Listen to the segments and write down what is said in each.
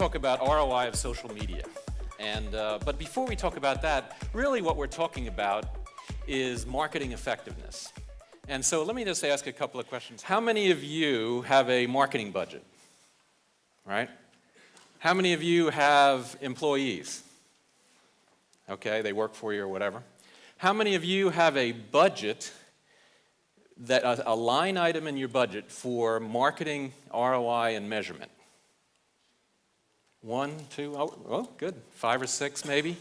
talk about ROI of social media. But before we talk about that, really what we're talking about is marketing effectiveness. And so let me just ask a couple of questions. How many of you have a marketing budget? Right? How many of you have employees? Okay, they work for you or whatever. How many of you have a budget, a line item in your budget for marketing ROI and measurement? 1, 2, oh, good. 5 or 6 maybe.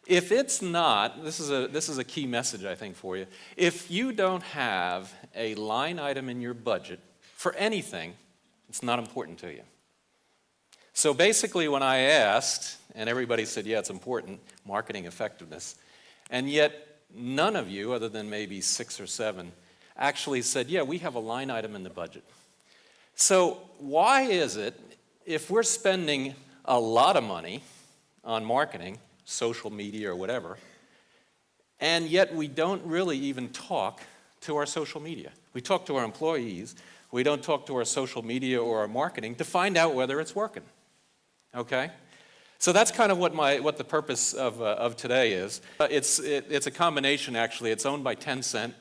If it's not, this is a key message I think for you. If you don't have a line item in your budget for anything, it's not important to you. So basically when I asked, and everybody said, yeah, it's important, marketing effectiveness, and yet none of you, other than maybe 6 or 7, actually said, yeah, we have a line item in the budget. So why is it, if we're spending a lot of money on marketing, social media or whatever, and yet we don't really even talk to our social media? We talk to our employees, we don't talk to our social media or our marketing to find out whether it's working. Okay? So that's kind of what the purpose of today is. It's a combination, actually. It's owned by Tencent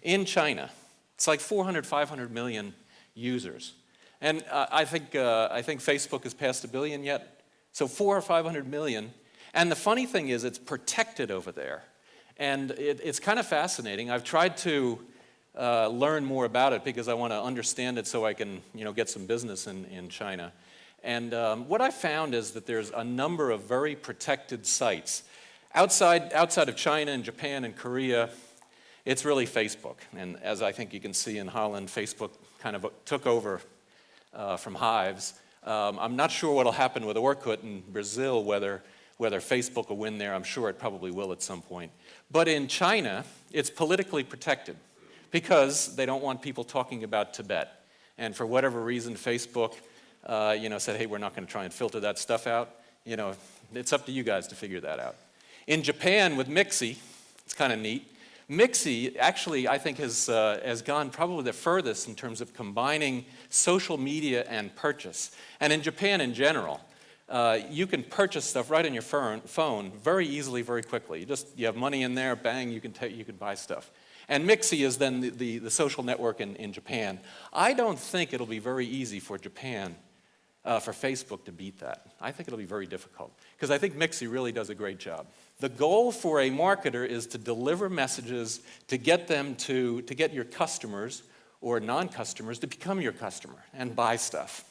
in China. It's like 400, 500 million users. And I think Facebook has passed 1 billion yet. So 400 or 500 million. And the funny thing is it's protected over there. And it's kind of fascinating. I've tried to learn more about it because I want to understand it so I can get some business in China. And what I found is that there's a number of very protected sites. Outside of China and Japan and Korea, it's really Facebook. And as I think you can see in Holland, Facebook kind of took over from Hives. I'm not sure what will happen with Orkut in Brazil, whether Facebook will win there. I'm sure it probably will at some point. But in China, it's politically protected because they don't want people talking about Tibet. And for whatever reason, Facebook said, hey, we're not going to try and filter that stuff out. It's up to you guys to figure that out. In Japan with Mixi, it's kind of neat. Mixi actually, I think, has gone probably the furthest in terms of combining social media and purchase. And in Japan in general, you can purchase stuff right on your phone very easily, very quickly. You have money in there, bang, you can buy stuff. And Mixi is then the social network in Japan. I don't think it'll be very easy for Japan, for Facebook to beat that. I think it'll be very difficult because I think Mixi really does a great job. The goal for a marketer is to deliver messages to get your customers or non-customers to become your customer and buy stuff.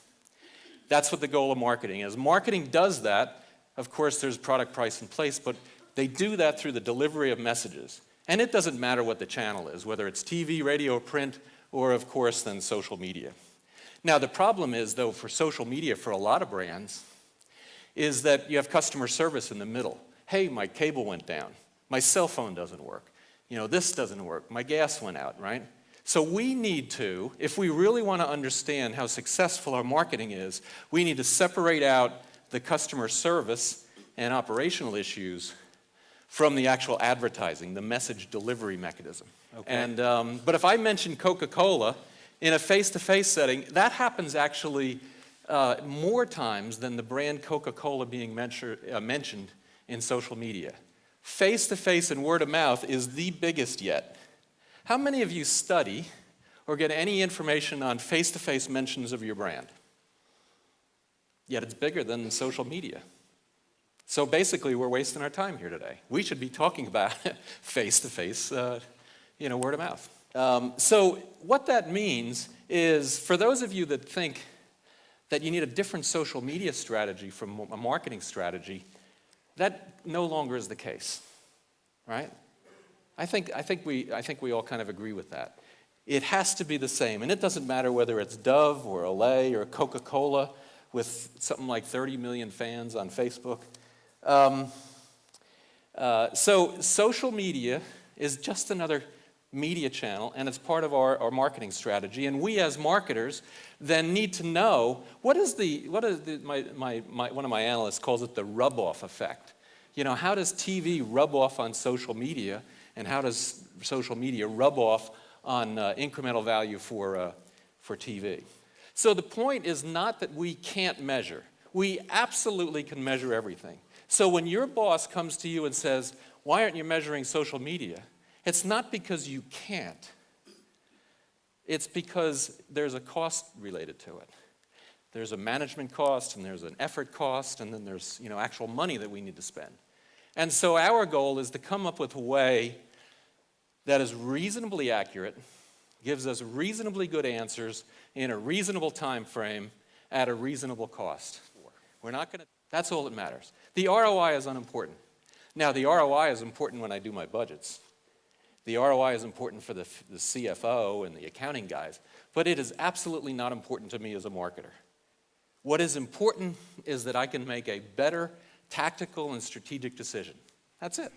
That's what the goal of marketing is. Marketing does that. Of course, there's product, price, and place, but they do that through the delivery of messages. And it doesn't matter what the channel is, whether it's TV, radio, print, or of course then social media. Now the problem is, though, for social media for a lot of brands, is that you have customer service in the middle. Hey, my cable went down. My cell phone doesn't work. This doesn't work. My gas went out, right? So we need to, if we really want to understand how successful our marketing is, we need to separate out the customer service and operational issues from the actual advertising, the message delivery mechanism. Okay. But if I mention Coca-Cola in a face-to-face setting, that happens actually more times than the brand Coca-Cola being mentioned in social media. Face-to-face and word of mouth is the biggest yet. How many of you study or get any information on face-to-face mentions of your brand? Yet it's bigger than social media. So basically, we're wasting our time here today. We should be talking about face-to-face, word of mouth. So what that means is, for those of you that think that you need a different social media strategy from a marketing strategy, that no longer is the case, right? I think we all kind of agree with that. It has to be the same, and it doesn't matter whether it's Dove or Olay or Coca-Cola with something like 30 million fans on Facebook. So social media is just another media channel, and it's part of our marketing strategy. And we as marketers then need to know one of my analysts calls it the rub-off effect. How does TV rub off on social media, and how does social media rub off on incremental value for TV? So the point is not that we can't measure. we absolutely can measure everything. So when your boss comes to you and says, why aren't you measuring social media? It's not because you can't. It's because there's a cost related to it. There's a management cost, and there's an effort cost, and then there's actual money that we need to spend. And so our goal is to come up with a way that is reasonably accurate, gives us reasonably good answers in a reasonable time frame at a reasonable cost. We're not going to, that's all that matters. The ROI is unimportant. Now, the ROI is important when I do my budgets. The ROI is important for the CFO and the accounting guys, but it is absolutely not important to me as a marketer. What is important is that I can make a better tactical and strategic decision. That's it.